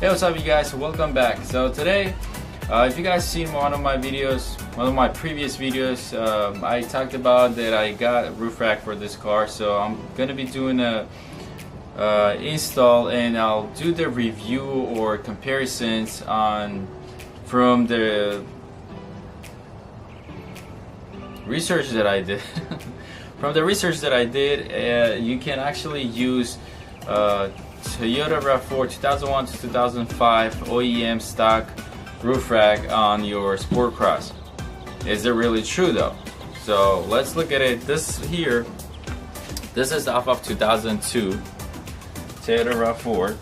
Hey, what's up you guys, welcome back. So today, if you guys seen one of my previous videos, I talked about that I got a roof rack for this car. So I'm gonna be doing a install, and I'll do the review or comparisons from the research that I did. From the research that I did, you can actually use Toyota RAV4 2001 to 2005 OEM stock roof rack on your Sportcross. Is it really true though? So let's look at it. This is off of 2002 Toyota RAV4,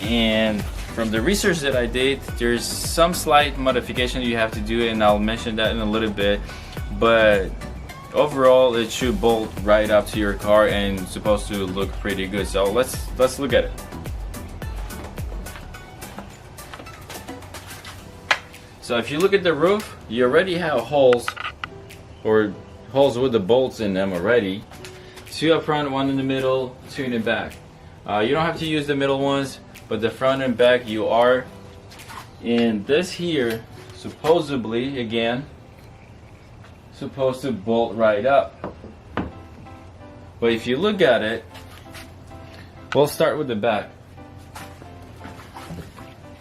and from the research that I did, there's some slight modification you have to do, and I'll mention that in a little bit, but overall it should bolt right up to your car and it's supposed to look pretty good. So let's look at it. So if you look at the roof, you already have holes with the bolts in them already. Two up front, one in the middle, two in the back. You don't have to use the middle ones, but the front and back you are. And this here supposedly, again, supposed to bolt right up. But if you look at it, we'll start with the back.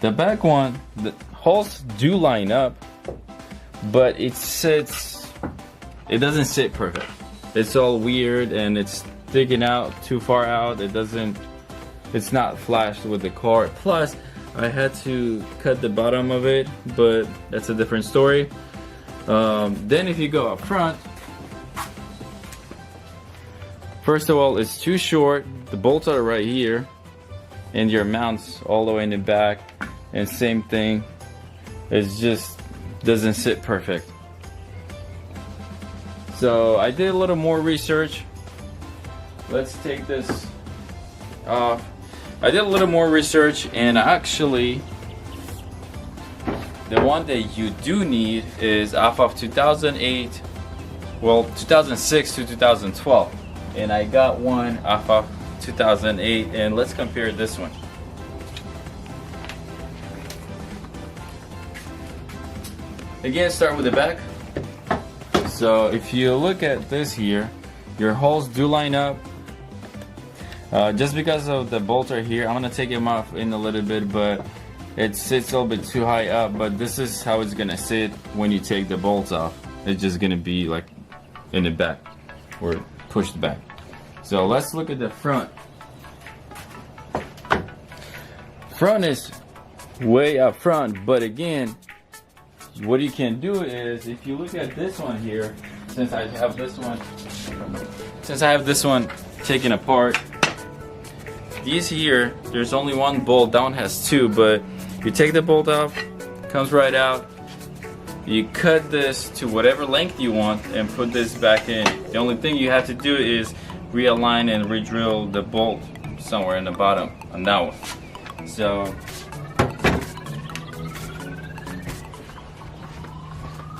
The back one, the holes do line up, but it doesn't sit perfect. It's all weird and it's sticking out too far out. It's not flashed with the car. Plus, I had to cut the bottom of it, but that's a different story. Then if you go up front, first of all, it's too short. The bolts are right here, and your mounts all the way in the back, and same thing. It just doesn't sit perfect. So I did a little more research. Let's take this off. I did a little more research, and actually the one that you do need is off of 2008, well 2006 to 2012, and I got one off of 2008, and let's compare this one. Again, start with the back. So if you look at this here, your holes do line up. Just because of the bolts are here, I'm gonna take them off in a little bit, but it sits a little bit too high up. But this is how it's gonna sit when you take the bolts off. It's just gonna be like in the back or pushed back. So let's look at the front. Front is way up front, but again, what you can do is, if you look at this one here, since I have this one taken apart, these here, there's only one bolt. That one has two, but you take the bolt off, comes right out. You cut this to whatever length you want and put this back in. The only thing you have to do is realign and re-drill the bolt somewhere in the bottom on that one. So,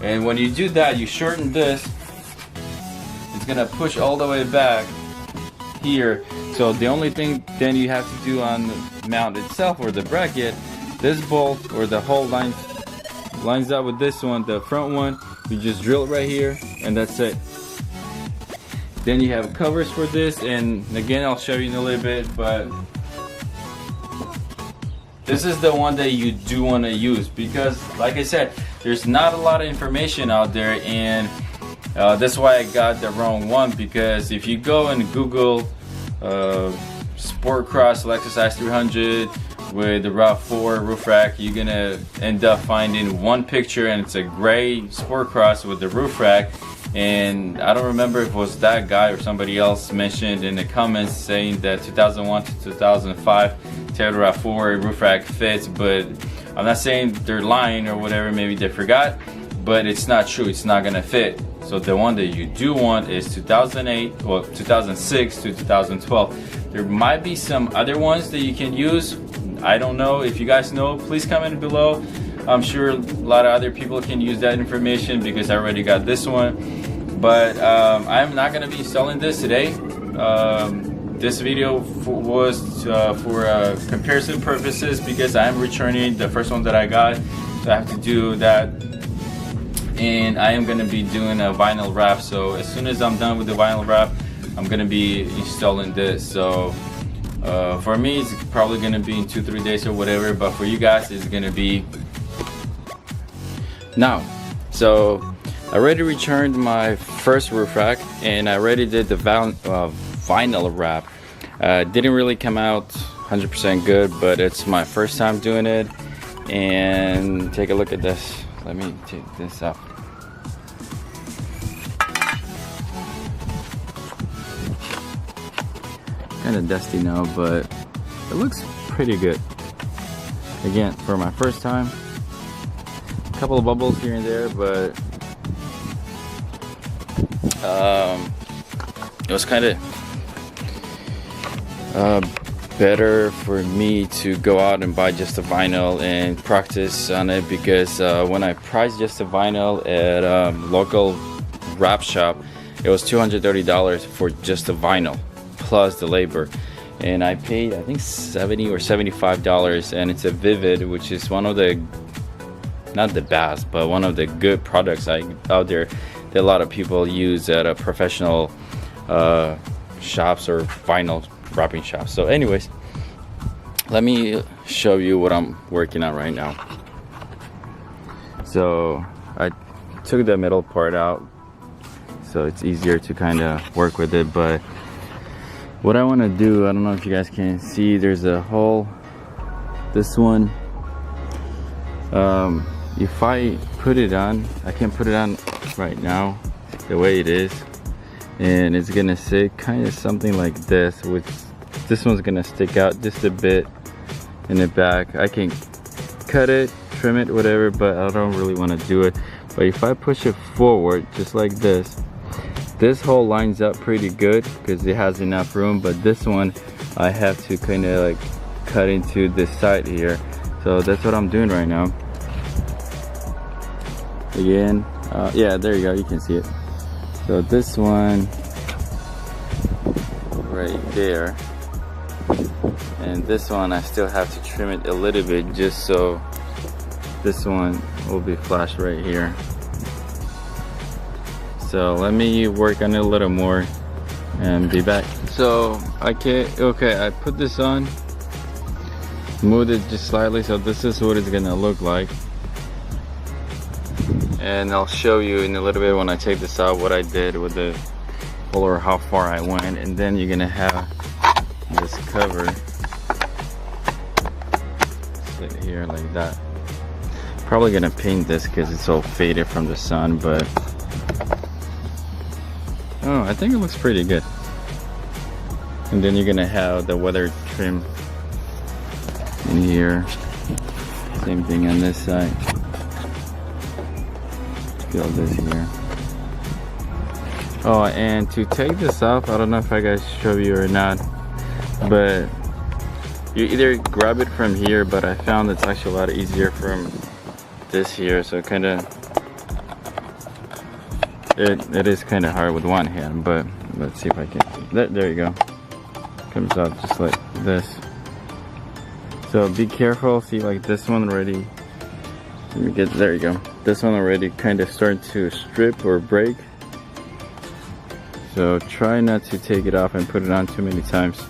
and when you do that, you shorten this. It's gonna push all the way back here. So the only thing then you have to do on the mount itself, or the bracket, this bolt or the hole lines up with this one, the front one. You just drill it right here, and that's it. Then you have covers for this, and again I'll show you in a little bit, but this is the one that you do want to use, because like I said, there's not a lot of information out there, and that's why I got the wrong one. Because if you go and Google Sportcross Lexus is300 with the RAV4 roof rack, you're gonna end up finding one picture, and it's a gray Sportcross with the roof rack. And I don't remember if it was that guy or somebody else mentioned in the comments saying that 2001 to 2005 Toyota RAV4 roof rack fits, but I'm not saying they're lying or whatever, maybe they forgot, but it's not true, it's not gonna fit. So the one that you do want is 2008, well 2006 to 2012. There might be some other ones that you can use. I don't know. If you guys know, please comment below. I'm sure a lot of other people can use that information, because I already got this one. But I'm not gonna be selling this today. this video was for comparison purposes because I'm returning the first one that I got, so I have to do that. And I am going to be doing a vinyl wrap, so as soon as I'm done with the vinyl wrap, I'm going to be installing this. So for me, it's probably going to be in 2-3 days or whatever, but for you guys, it's going to be now. So I already returned my first roof rack, and I already did the vinyl wrap. Didn't really come out 100% good, but it's my first time doing it. And take a look at this. Let me take this up. Kind of dusty now, but it looks pretty good. Again, for my first time, a couple of bubbles here and there, but it was kind of better for me to go out and buy just the vinyl and practice on it, because when I priced just the vinyl at local wrap shop, it was $230 for just the vinyl plus the labor, and I paid I think $70 or $75, and it's a Vivid, which is one of the, not the best, but one of the good products out there that a lot of people use at a professional shops or vinyl wrapping shops. So anyways, let me show you what I'm working on right now. So I took the middle part out so it's easier to kind of work with it, but what I want to do, I don't know if you guys can see, there's a hole, this one. If I put it on, I can put it on right now the way it is, and it's gonna sit kind of something like this, which this one's gonna stick out just a bit in the back. I can cut it, trim it, whatever, but I don't really want to do it. But if I push it forward just like this hole lines up pretty good because it has enough room, but this one I have to kind of like cut into this side here. So that's what I'm doing right now. Again, yeah, there you go, you can see it. So this one right there, and this one I still have to trim it a little bit just so this one will be flush right here. So let me work on it a little more and be back. So I put this on, moved it just slightly, so this is what it's gonna look like. And I'll show you in a little bit when I take this out what I did with the or how far I went. And then you're gonna have this cover sit here like that. Probably gonna paint this because it's all faded from the sun, but oh, I think it looks pretty good. And then you're gonna have the weather trim in here. Same thing on this side. Feel this here. Oh, and to take this off, I don't know if I guys show you or not, but you either grab it from here, but I found it's actually a lot easier from this here. So kind of it is kind of hard with one hand, but let's see if I can. There you go. Comes out just like this. So be careful. See, like this one already. Let me get, there you go. This one already kind of starting to strip or break. So try not to take it off and put it on too many times.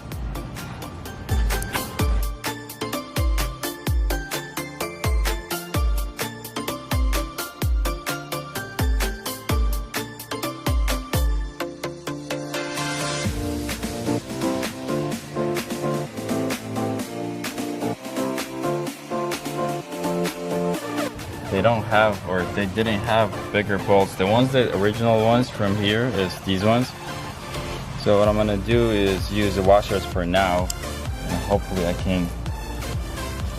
They don't have, or they didn't have bigger bolts. The ones, the original ones from here is these ones. So what I'm gonna do is use the washers for now, and hopefully I can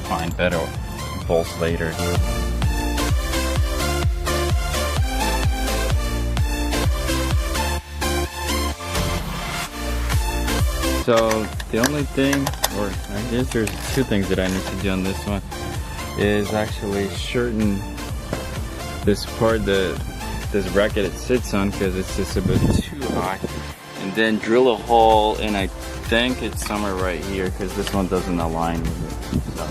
find better bolts later. So the only thing, or I guess there's two things that I need to do on this one, is actually shorten this part that this bracket it sits on, because it's just a bit too high. And then drill a hole, and I think it's somewhere right here because this one doesn't align with it. So.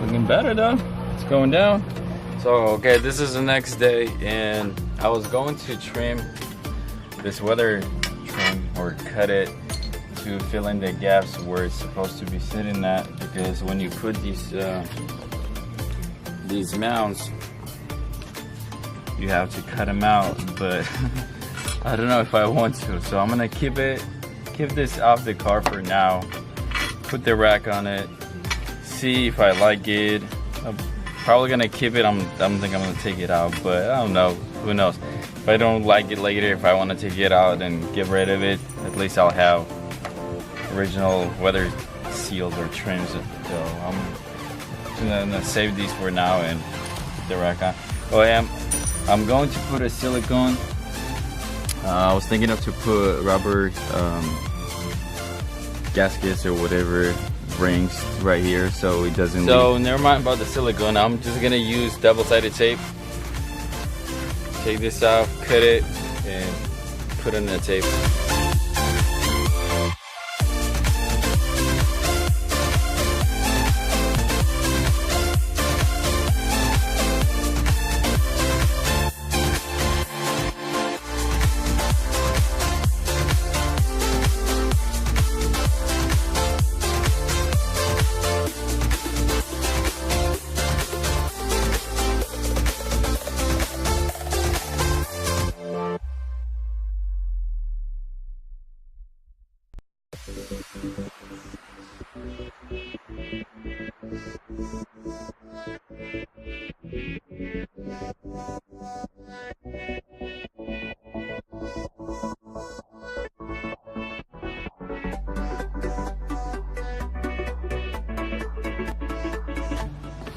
Looking better though. It's going down. So okay, this is the next day, and I was going to trim this weather trim or cut it to fill in the gaps where it's supposed to be sitting at, because when you put these mounts, you have to cut them out, but I don't know if I want to, so I'm gonna keep this off the car for now, put the rack on it, see if I like it. I'm probably gonna keep it. I don't think I'm gonna take it out, but I don't know, who knows. If I don't like it later, if I want to take it out and get rid of it, at least I'll have original weather seals or trims. So I'm gonna save these for now and put the rack on. Oh, I'm going to put a silicone. I was thinking of to put rubber gaskets or whatever rings right here so it doesn't leak. Never mind about the silicone. I'm just gonna use double-sided tape. Take this off, cut it, and put it in the tape.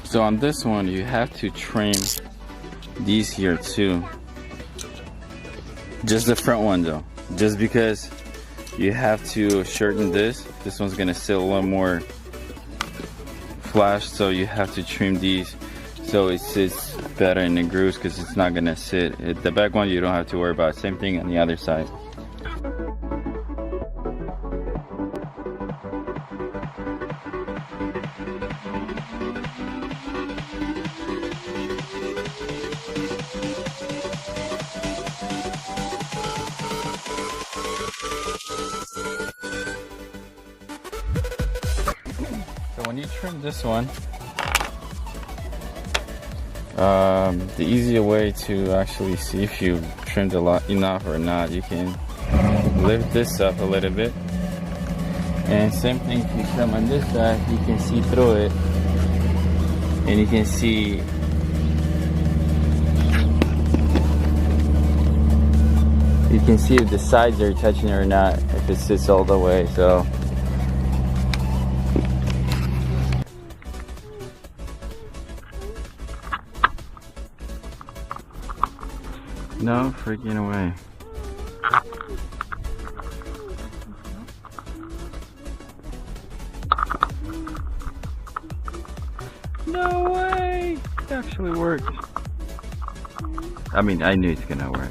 So on this one, you have to trim these here too. Just the front one though, just because you have to shorten this. This one's gonna sit a little more flash, so you have to trim these so it sits better in the grooves, because it's not gonna sit. The back one you don't have to worry about. Same thing on the other side. So when you trim this one, the easier way to actually see if you trimmed a lot enough or not, you can lift this up a little bit, and same thing if you come on this side, you can see through it, and you can see if the sides are touching or not, if it sits all the way. So no freaking away. No way! It actually worked. I mean, I knew it's gonna work.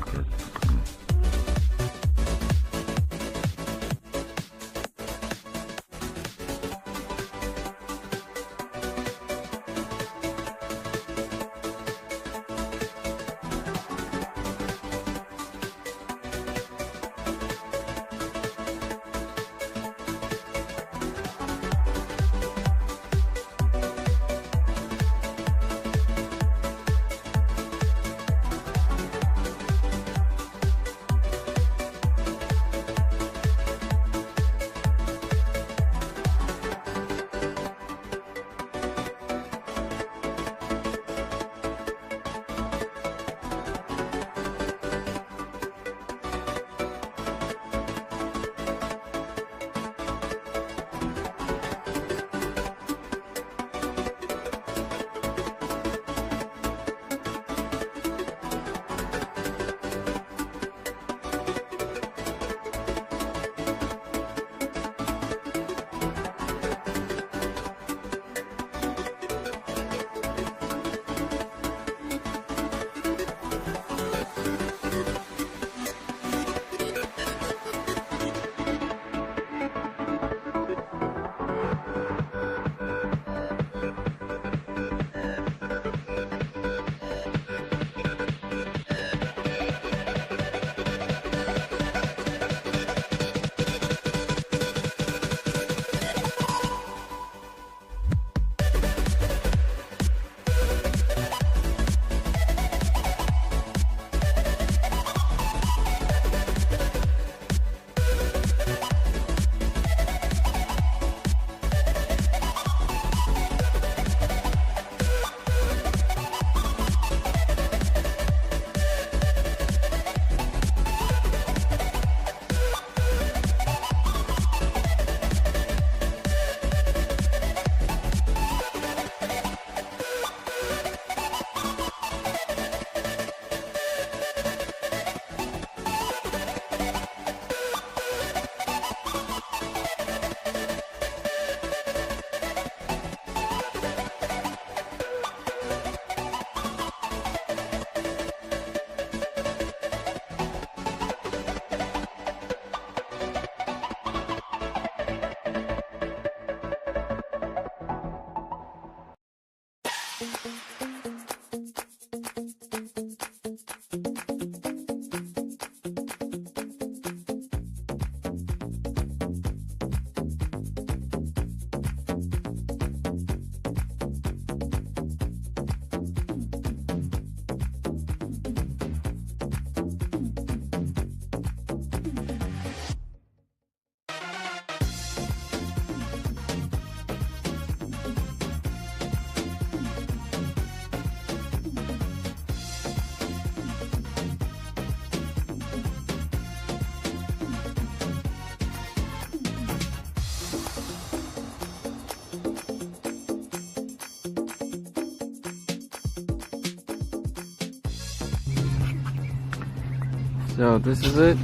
So this is it.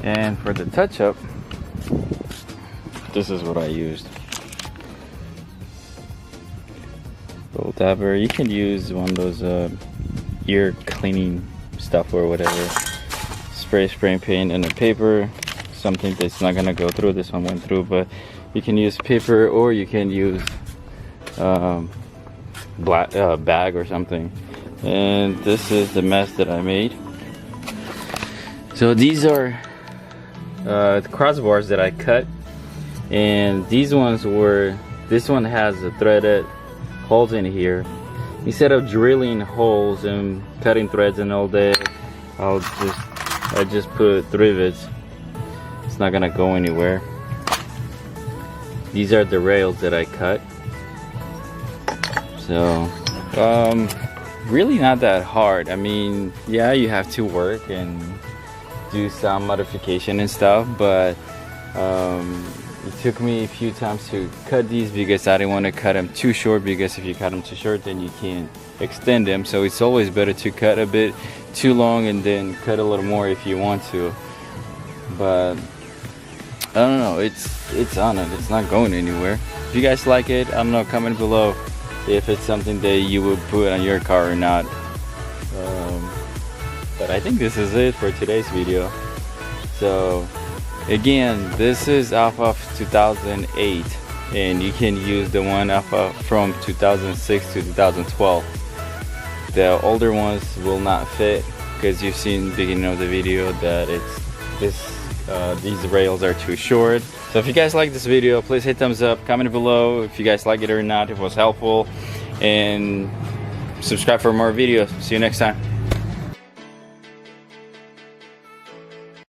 And for the touch-up, this is what I used. Roll dabber. You can use one of those ear cleaning stuff or whatever. Spray paint and a paper. Something that's not gonna go through. This one went through, but you can use paper or you can use black bag or something. And this is the mess that I made. So these are the crossbars that I cut, and these ones were, this one has a threaded holes in here. Instead of drilling holes and cutting threads and all that, I just put rivets. It's not gonna go anywhere. These are the rails that I cut. So really not that hard. I mean, yeah, you have to work and do some modification and stuff, but it took me a few times to cut these because I didn't want to cut them too short, because if you cut them too short then you can't extend them. So it's always better to cut a bit too long and then cut a little more if you want to. But I don't know, it's on it, it's not going anywhere. If you guys like it, I don't know, comment below if it's something that you would put on your car or not. But I think this is it for today's video. So again, this is off of 2008, and you can use the one off of from 2006 to 2012. The older ones will not fit because you've seen the beginning of the video that these rails are too short. So if you guys like this video, please hit thumbs up, comment below if you guys like it or not, if it was helpful, and subscribe for more videos. See you next time.